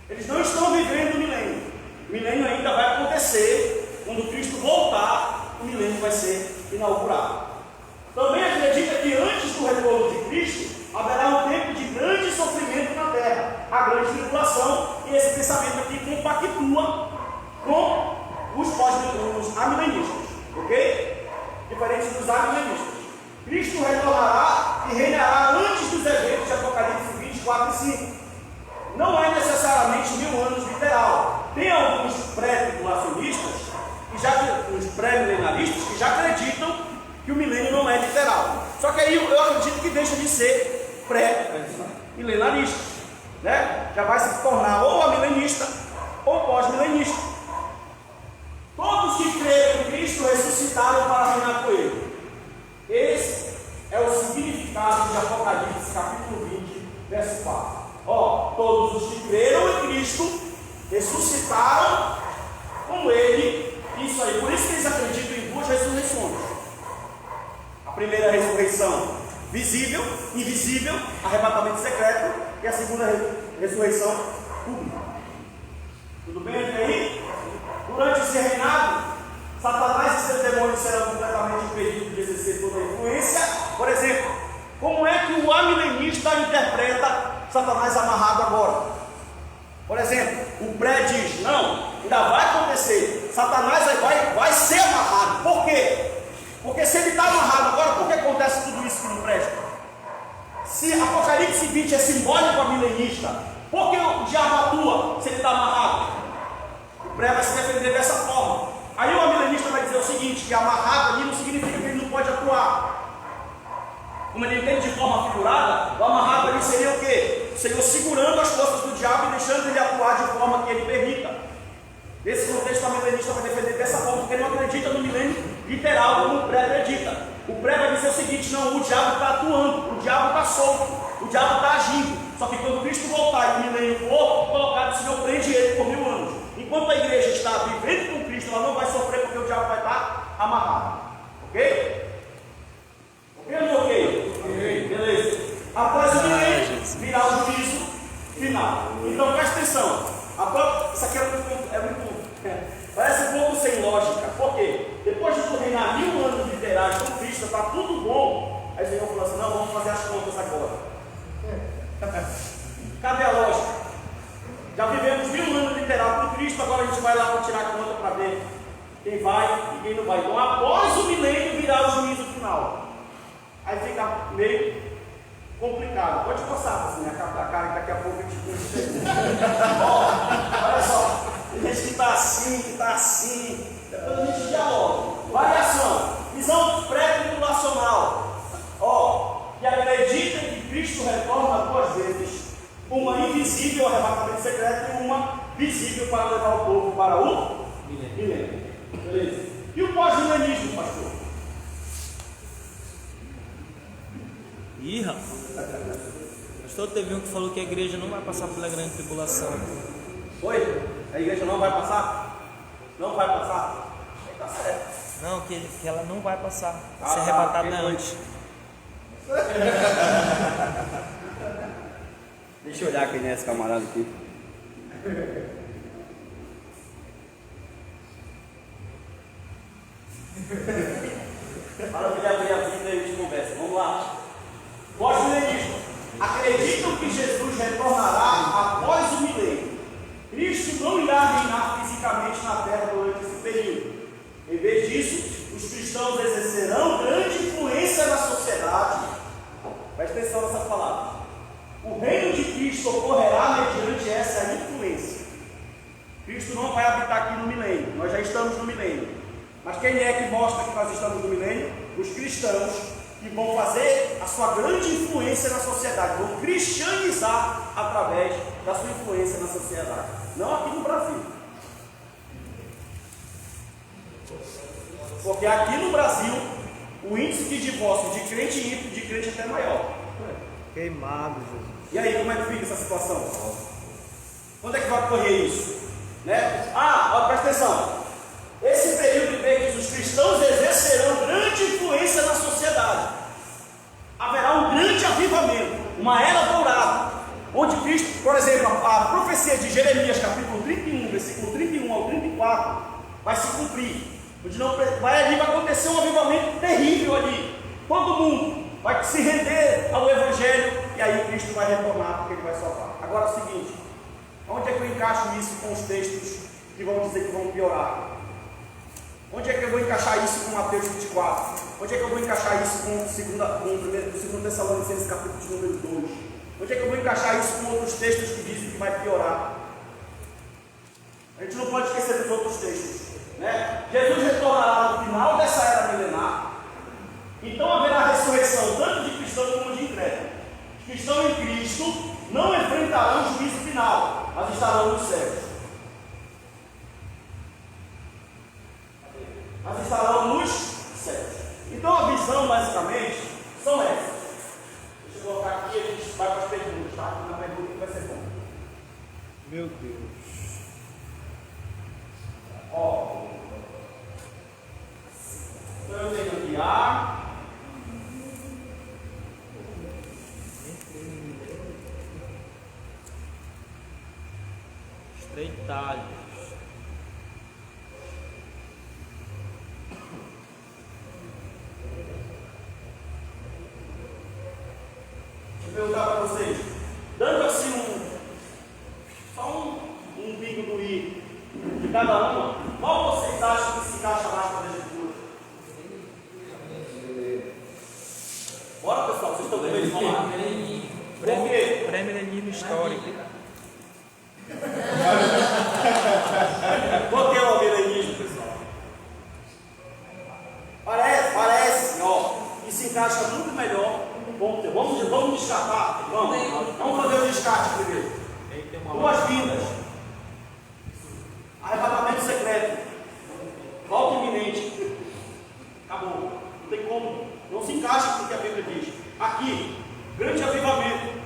Eles não estão vivendo o milênio. O milênio ainda vai acontecer. Quando Cristo voltar, o milênio vai ser inaugurado. Também acredita que antes do retorno de Cristo haverá um tempo de grande sofrimento na terra, a grande tribulação, e esse pensamento aqui compactua com os amilenistas, ok? Diferente dos amilenistas. Cristo retornará e reinará antes dos eventos de Apocalipse 24 e 5. Não é necessariamente 1000 anos literal. Tem alguns pré-tribulacionistas, os pré-milenaristas, que já acreditam que o milênio não é literal. Só que aí eu acredito que deixa de ser pré-milenarista, né? Já vai se tornar ou amilenista ou pós-milenista. Todos que creem em Cristo ressuscitaram para reinar com Ele. Esse é o significado de Apocalipse capítulo 20, verso 4. Todos os que creram em Cristo ressuscitaram com Ele. Isso aí, por isso que eles acreditam em duas ressurreições. A primeira ressurreição visível, invisível, arrebatamento secreto, e a segunda ressurreição pública. Tudo bem até aí? Durante esse reinado, Satanás e seus demônios serão completamente impedidos de exercer toda a influência. Por exemplo, como é que o amilenista interpreta Satanás amarrado agora? Por exemplo, o pré diz: não, ainda vai acontecer, Satanás vai ser amarrado. Por quê? Porque se ele está amarrado agora, por que acontece tudo isso que não presta? Se Apocalipse 20 é simbólico amilenista, por que o diabo atua se ele está amarrado? O pré vai se defender dessa forma. Aí o amilenista vai dizer o seguinte: que amarrado ali não significa que ele não pode atuar. Como ele entende de forma figurada, o amarrado ali seria o quê? O Senhor segurando as forças do diabo e deixando ele atuar de forma que ele permita. Nesse contexto, o amilenista vai defender dessa forma, porque ele não acredita no milênio literal, como o pré acredita. O pré vai dizer o seguinte: não, o diabo está atuando, o diabo está solto, o diabo está agindo. Só que quando Cristo voltar e o milênio for colocado, o Senhor prende ele por 1000 anos. Enquanto a igreja está vivendo com Cristo, ela não vai sofrer, porque o diabo vai estar amarrado. Ok? Ok ou não ok? Beleza. Após o milênio, virá o juízo final. Então presta atenção. Isso aqui é muito parece um pouco sem lógica. Por quê? Depois de tu reinar 1000 anos literais com Cristo, está tudo bom. Aí o Senhor falou assim: não, vamos fazer as contas agora. Cadê a lógica? Já vivemos 1000 anos literal com Cristo, agora a gente vai lá para tirar a conta para ver quem vai e quem não vai. Então, após o milênio, virá o juízo final. Aí fica meio complicado. Pode passar assim, a cara, que daqui a pouco a gente olha só, tem gente que está assim, depois a gente dialoga. Variação, visão pré-tribulacional. Que acredita que Cristo retorna 2 vezes. Uma invisível, arrebatamento secreto, e uma visível para levar o povo para o milênio. Beleza? E o pós-milenismo, pastor? Ih, rapaz. Pastor, teve um que falou que a igreja não vai passar pela grande tribulação. Foi? A igreja não vai passar? Não vai passar? Tá certo. Não, que ela não vai passar. Vai ser arrebatada antes. Deixa eu olhar quem é esse camarada aqui. Para que ele abrir a vida e a gente conversa. Vamos lá. Pós-milenismo. Acreditam que Jesus Cristo ocorrerá mediante essa influência. Cristo não vai habitar aqui no milênio, nós já estamos no milênio. Mas quem é que mostra que nós estamos no milênio? Os cristãos, que vão fazer a sua grande influência na sociedade, vão cristianizar através da sua influência na sociedade. Não aqui no Brasil. Porque aqui no Brasil, o índice de divórcio de crente e ímpio de crente é até maior. Queimado, Jesus. E aí, como é que fica essa situação? Quando é que vai ocorrer isso? Né? Presta atenção. Esse período de que os cristãos exercerão grande influência na sociedade. Haverá um grande avivamento, uma era dourada, onde Cristo, por exemplo, a profecia de Jeremias, capítulo 31, versículo 31 ao 34, vai se cumprir. Onde vai acontecer um avivamento terrível ali. Todo mundo vai se render ao Evangelho, e aí Cristo vai retornar, porque Ele vai salvar. Agora é o seguinte: onde é que eu encaixo isso com os textos que vão dizer que vão piorar? Onde é que eu vou encaixar isso com Mateus 24? Onde é que eu vou encaixar isso com 2 Tessalonicenses capítulo de número 2? Onde é que eu vou encaixar isso com outros textos que dizem que vai piorar? A gente não pode esquecer dos outros textos, né? Jesus retornará no final dessa era milenar. Então haverá ressurreição tanto de cristão como de incrédulo. Os cristãos em Cristo não enfrentarão o juízo final, mas estarão nos céus. Mas estarão nos céus. Então a visão basicamente são essas. Deixa eu colocar aqui e a gente vai para as perguntas, tá? Na pergunta que vai ser bom. Meu Deus. Então eu tenho aqui A. Estreitalhos. Deixa eu perguntar para vocês, dando assim só um bico do I de cada uma, qual vocês acham que se encaixa mais para a Escritura? Bora, pessoal, vocês estão com medo de falar? Por quê? Prêmio Lenino Histórico. Por que o milenismo, pessoal? Parece, que se encaixa muito melhor. Vamos descartar. Vamos fazer o descarte primeiro. Duas vindas. Arrebatamento secreto. Volta iminente. Acabou. Não tem como. Não se encaixa com o que a Bíblia diz. Aqui, grande avivamento.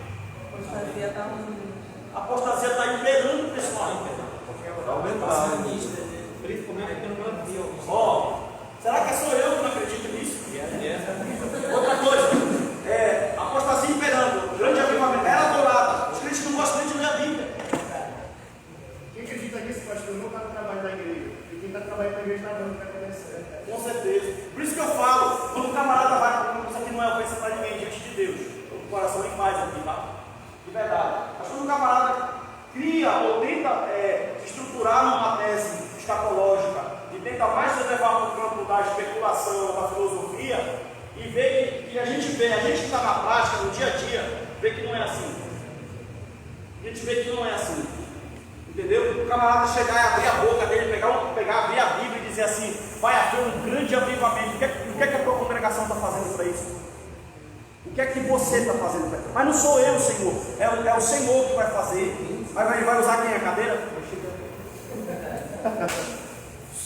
A apostasia está imperando o pessoal. Está aumentando. Principalmente aqui no Brasil. Será que sou eu que não acredito nisso? Outra coisa, a apostasia imperando, grande avivamento, era dourada. Os crentes não gostam nem de ler a Bíblia. Quem acredita nisso, pastor, não está no trabalho da igreja. E quem está trabalhando na igreja está dando o que está acontecendo. Com certeza. Por isso que eu falo, quando o camarada vai, isso aqui não é ofensa para ninguém diante de Deus. O coração em paz aqui, tá? De verdade. Mas quando o camarada cria ou tenta estruturar uma tese escatológica e tenta mais se levar para o campo da especulação, da filosofia, e vê que a gente que está na prática, no dia a dia, vê que não é assim. A gente vê que não é assim. Entendeu? O camarada chegar e abrir a boca dele, abrir a Bíblia e dizer assim: vai haver um grande avivamento. O que é que a tua congregação está fazendo para isso? O que é que você está fazendo para isso? Mas não sou eu, Senhor. É o Senhor que vai fazer. Mas ele vai usar quem? A cadeira?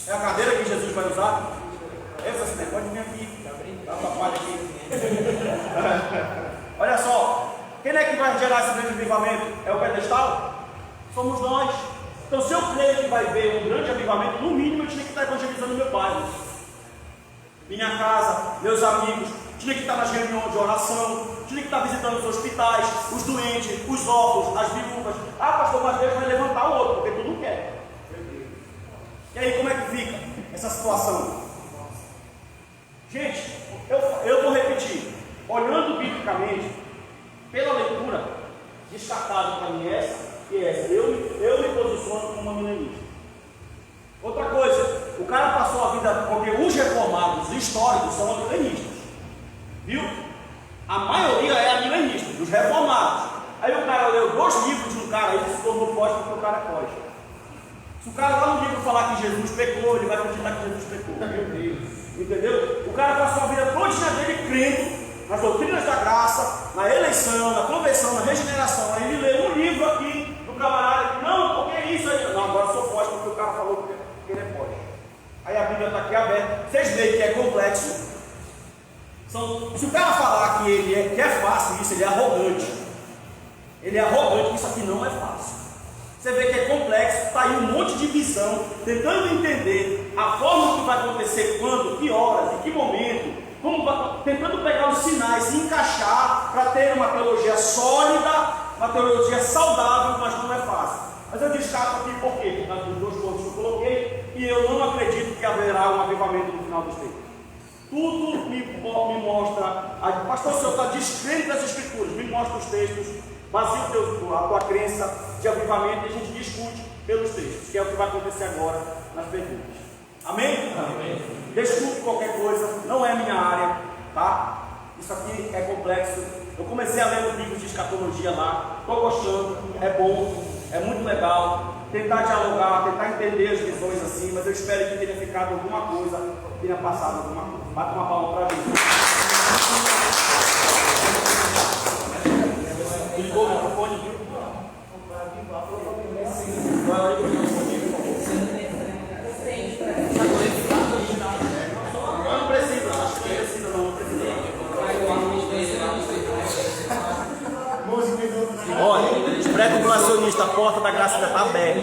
É a cadeira que Jesus vai usar? Essa pode vir aqui. Dá uma palha aqui. Olha só. Quem é que vai gerar esse grande avivamento? É o pedestal? Somos nós. Então, se eu creio que vai haver um grande avivamento, no mínimo eu tinha que estar evangelizando meu bairro, minha casa, meus amigos, tinha que estar nas reuniões de oração, tinha que estar visitando os hospitais, os doentes, os órfãos, as viúvas. Pastor, mas Deus vai levantar o outro, porque tu não quer. E aí, como é que fica essa situação? Gente, eu vou repetir. Olhando biblicamente, pela leitura, descartável para mim essa e essa. Eu me posiciono como uma milenista. Outra coisa, o cara passou a vida, porque os reformados históricos são milenistas. Viu? A maioria é milenista, dos reformados. Aí o cara leu 2 livros de um cara aí que se tornou pós porque o cara é pós. Se o cara lá no livro falar que Jesus pecou, ele vai acreditar que Jesus pecou. Meu Deus. Entendeu? O cara passou a vida todinha dele crendo nas doutrinas da graça, na eleição, na conversão, na regeneração. Aí ele lê um livro aqui do camarada, não, porque é isso aí? Não, agora eu sou pós porque o cara falou que ele é pós. Aí a Bíblia está aqui aberta. Vocês veem que é complexo. Se o cara falar que é fácil isso, ele é arrogante. Ele é arrogante, isso aqui não é fácil. Você vê que é complexo, está aí um monte de visão, tentando entender a forma que vai acontecer, quando, que horas, em que momento, tentando pegar os sinais e encaixar para ter uma teologia sólida, uma teologia saudável, mas não é fácil. Mas eu destaco aqui por quê? Por causa dos 2 pontos que eu coloquei, e eu não acredito que haverá um avivamento no final dos tempos. Tudo me mostra, pastor, o senhor está descrente das escrituras, me mostra os textos, baseia a tua crença de avivamento e a gente discute pelos textos, que é o que vai acontecer agora nas perguntas. Amém? Amém. Desculpe qualquer coisa, não é minha área, tá? Isso aqui é complexo. Eu comecei a ler os livros de escatologia lá, estou gostando, é bom, é muito legal. Tentar dialogar, tentar entender as visões assim, mas eu espero que tenha ficado alguma coisa, tenha passado alguma coisa. Bata uma palma para mim. Ligou o microfone, viu? Não precisa, acho que não precisa, não precisa. Olha, pré-tribulacionista, a porta da graça ainda está aberta.